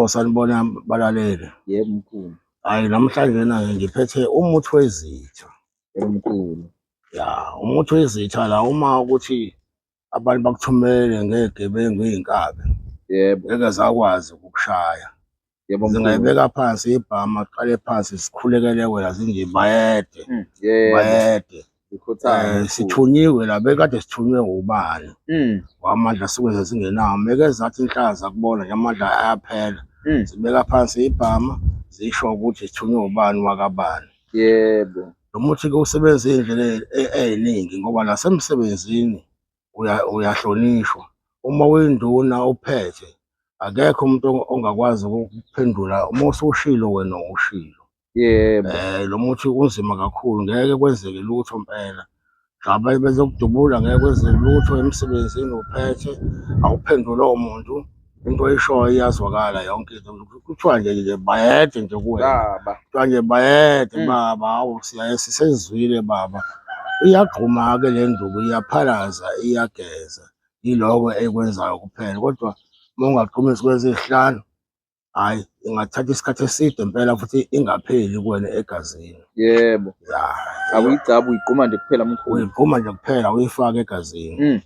Yebo, sanibona balaleli. Yebo mkhulu. Hhayi, namhlanje ngiphethe umuthi wezitha. Yebo mkhulu. Ya, umuthi wezitha la uma ukuthi abantu bakuthumelele ngegebengu iy'nkabi, Yebo. ngeke zakwazi ukukushaya. Yebo mkhulu. Zingayibeka phansi ibhama, qale phansi zikhulekele wena zinje bayede. Yebo. Bayede. Ikhothana. Sithunyiwe la bekade sithunywe ubani. Amandla suke zingenawo. Meke zathi inhlaza kubona nje amandla ayaphela. Zibeka phansi ibhama zisho ukuthi sithunywe ubani wakabani. Yebo. Lo muthi-ke usebenza iy'ndlela ey'ningi ngoba nasemsebenzini uyahlonishwa. Uma uyinduna uphethe, akekho umuntu ongakwazi ukuphendula. Uma usushilo wena ushilo. Yebo. Lo muthi unzima kakhulu, ngeke kwenzeke lutho impela. Ngabe bezokudubula ngeke kwenzeke lutho emsebenzini uphethe, awuphendule lowo muntu. Into oyishoyo iyazwakala yonke into. Kuthiwa nje bayede nje kuwena. Kuthiwa nje bayede baba, hawu siyaye sisezwile baba. Iyagquma-ke le nduku, iyaphalaza, iyageza. Yiloko ekwenzayo kuphela. Kodwa uma ungagqumisi kweziy'hlanu, hhayi ingathatha isikhathi eside impela futhi ingapheli kuwena egazini. Yebo. Ya. Awuyigcabi uyigquma nje kuphela mkhulu. Uyigquma nje kuphela uyifake egazini.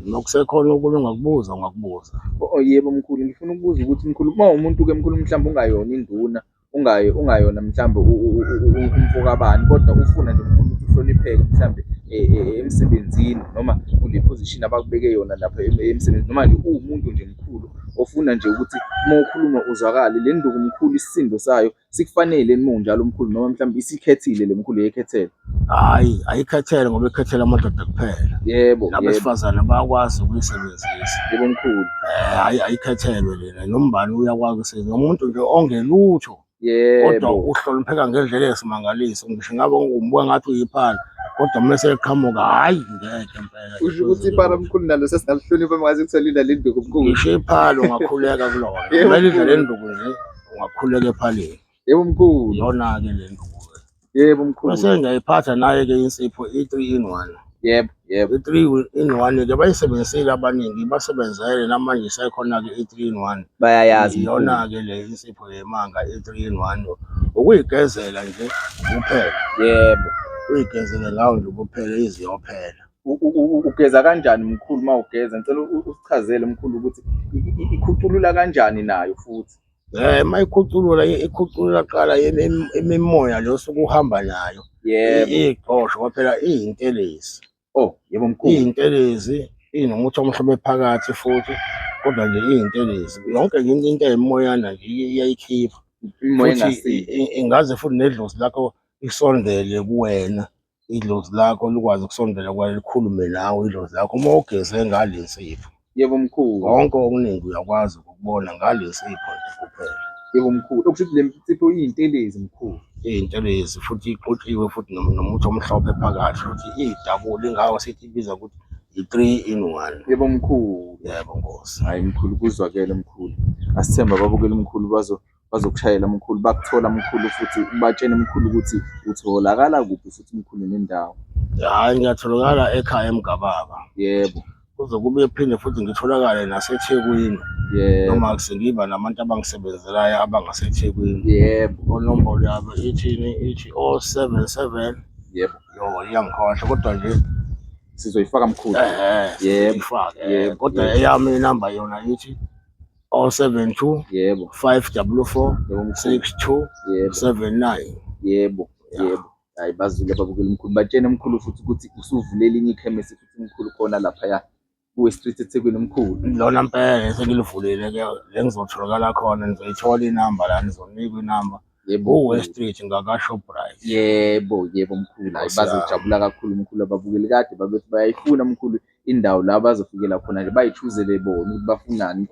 Nokusekhona okunye ungakubuza. Yebo mkhulu, ngifuna ukubuza ukuthi mkhulu, uma umuntu-ke mkhulu mhlawumbe ungayona induna, ungayona mhlawumbe umfokabani, kodwa ufuna nje mkhulu ukuthi uhlonipheke mhlawumbe emsebenzini noma kule position abakubeke yona lapha emsebenzini, noma nje uwumuntu nje mkhulu ofuna nje ukuthi uma ukhuluma uzwakale. Le nduku mkhulu isisindo sayo sikufanele njalo mkhulu, noma mhlawumbe isikhethile le mkhulu yekhethele. Hhayi, ayikhethele ngoba ikhethele amadoda kuphela. Yebo. Nabesifazane bayakwazi ukuyisebenzisa. Yebo mkhulu. Hhayi, ayikhethelwe lena, nombani uyakwazi ukusebenzisa. Umuntu nje ongelutho. Yebo. Kodwa uhlonipheka ngendlela esimangaliso. Ngisho ngabe ngumbuka ngathi uyiphala, kodwa mese eqhamuka, hhayi ngeke impela. Usho ukuthi iphala mkhulu nalo sesingalihlonipha mangaze kutholile le nduku mkhulu. Ngisho iphala ungakhuleka kulona. Kumele idle le nduku nje ungakhuleka ephaleni. Yebo mkhulu. Iyona-ke le nduku. Yebo mkhulu. Bese ngiyayiphatha naye-ke insipho i-3-in-1. Yebo. Yebo. I-3-in-1-ke bayisebenzisile abaningi, basebenzele namanje isekhona-ke i-3-in-1. Bayayazi. Iyona-ke le insipho yemanga i-3-in-1. Ukuyigezela nje kuphela. Yebo. Uyigezele ngawo nje kuphela iziyophela. Ugeza kanjani mkhulu uma ugeza? Ngicela usichazele mkhulu ukuthi ikhuculula kanjani nayo futhi. Uma ikhuculula qala imimoya lo osuke uhamba nayo. Yebo. Iy'xosho kwaphela iy'ntelezi. Yebo mkhulu. Iy'ntelezi, inomuthi omhlophe phakathi futhi, kodwa nje iy'ntelezi. Yonke into ey'moyana nje iyayikhipha. Futhi ingaze futhi nedlozi lakho isondele kuwena. Idlozi lakho likwazi ukusondela kuwena likhulume nawe idlozi lakho uma ugeze ngale nsipho. Yebo mkhulu. Konke okuningi uyakwazi ukukubona ngale nsipho nje kuphela. Yebo mkhulu. Okusho ukuthi le nsipho iy'ntelezi mkhulu. Iy'ntelezi futhi ixutshiwe futhi nomuthi omhlophe phakathi futhi iy'dabule ingawo sithi ibiza ukuthi i-3-in-1. Yebo mkhulu. Yebo Nkosi. Hhayi mkhulu, kuzwakele mkhulu. Asithemba babukele mkhulu bazokushayela mkhulu, bakuthola mkhulu futhi batshene mkhulu ukuthi utholakala kuphi futhi mkhulu nendawo. Hhayi, ngiyatholakala ekhaya eMgababa. Yebo. Kuze kube phinde futhi ngitholakale naseThekwini. Yebo. Noma sengiba nabantu abangisebenzelayo abangaseThekwini. Yebo. Inombolo yabo ithini? Ithi 077. Yebo. Iyangikhohlwa kodwa nje sizoyifaka mkhulu. Yebo. Ifake. Kodwa eyami inamba yona ithi 072. Yebo. 544 6279. Yebo. Yebo. Hayi bazile babukele mkhulu, batshene mkhulu futhi ukuthi usuvule elinye ikhemisi futhi mkhulu khona laphaya kuwe-Street eThekwini mkhulu. Lona mpela sengilivulile-ke le ngizotholakala khona, nizoyithola inamba la, nizonikwa inamba. Ku-West Street ngaka-Shoprite. Yebo. Yebo mkhulu. Hayi bazojabula kakhulu mkhulu ababukeli, kade babethi bayayifuna mkhulu indawo la bazofikela khona nje bayithuzele bona ukuthi bafunani.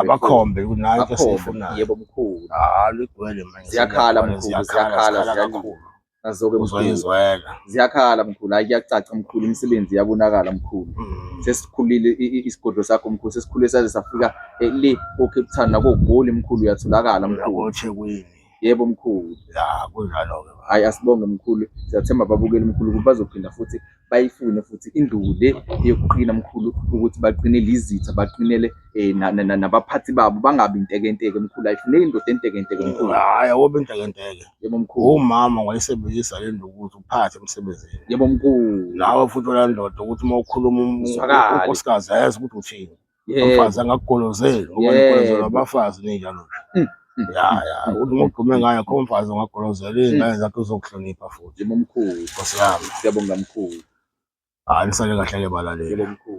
Bakhombe nayo into esiyifunayo. Yebo mkhulu. Ligcwele manje. Ziyakhala mkhulu, ziyakhala kakhulu. Nazo-ke uzoyizwela. Ziyakhala mkhulu, hayi kuyacaca mkhulu, imisebenzi iyabonakala mkhulu. Sesikhulile isigodlo sakho mkhulu, sesikhulile saze safika le ko-Cape Town nakoGoli mkhulu, uyatholakala mkhulu. EThekwini. Yebo mkhulu. Ya kunjalo-ke. Hhayi, asibonge mkhulu, siyathemba ababukeli mkhulu ukuthi bazophinda futhi bayifune futhi induku le yokuqina mkhulu, ukuthi baqinele izitha, baqinele nabaphathi babo, bangabi intekenteke mkhulu. Ayifuneki indoda entekenteke mkhulu. Hhayi awubi intekenteke. Yebo mkhulu. Umama wayesebenzisa le nduku ukuthi uphathe emsebenzini. Yebo mkhulu. Nawe futhi olandoda ukuthi uma ukhuluma Uzwakale. unkosikazi ayazi ukuthi uthini. Yebo. Umfazi angakugolozeli ngoba Yebo. nikwenzelwa abafazi ninjalo nje. Ya ukuthi uma udume ngayo akho umfazi ongagolozela iy'ngane zakhe uzokuhlonipha futhi. Yebo mkhulu. Nkosi yami. Siyabonga mkhulu. Hayi nisale kahle-ke balaleli. Yebo mkhulu.